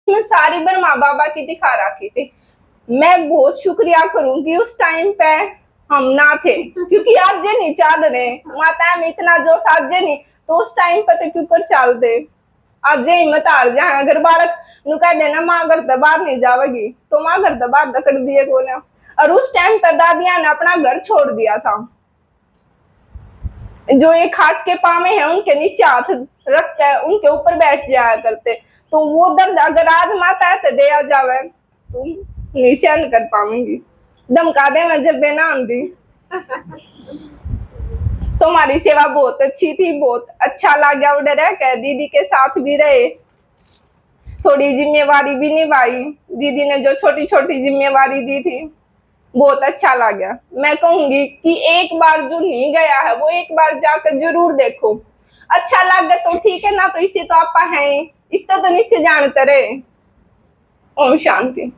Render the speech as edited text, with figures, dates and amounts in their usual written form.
मैं सारी बार माँ बाबा की दिखा रखी थी। मैं बहुत शुक्रिया करूंगी उस टाइम पे हम ना थे, क्योंकि आज जे नहीं चाल रहे माता में इतना जोश आज जे नहीं, तो उस टाइम पे तो क्यों कर चाल दे। आज जे हिम्मत हार जाए, अगर बालक नु कह देना माँ घर से बाहर नहीं जावेगी तो माँ घर से बाहर रखड़ दिए को ना। और उस टाइम पे दादिया ने अपना घर छोड़ दिया था, जो ये खाट के पामे हैं उनके नीचे हाथ रख के उनके ऊपर बैठ जाया करते। तो वो दर्द अगर आज माता है तो दे आ जावे तुम नहीं सहन कर पाऊंगी। धमका दे मैं जब बेना आंधी। तुम्हारी सेवा बहुत अच्छी थी, बहुत अच्छा लगा उधर रह के, दीदी के साथ भी रहे, थोड़ी जिम्मेवारी भी निभाई, दीदी ने जो छोटी छोटी जिम्मेवारी दी थी बहुत अच्छा लगा। मैं कहूंगी कि एक बार जो नहीं गया है वो एक बार जाकर जरूर देखो, अच्छा लगा तो ठीक है ना, तो इसे तो आप हैं इससे तो नीचे जानते रहे। ओम शांति।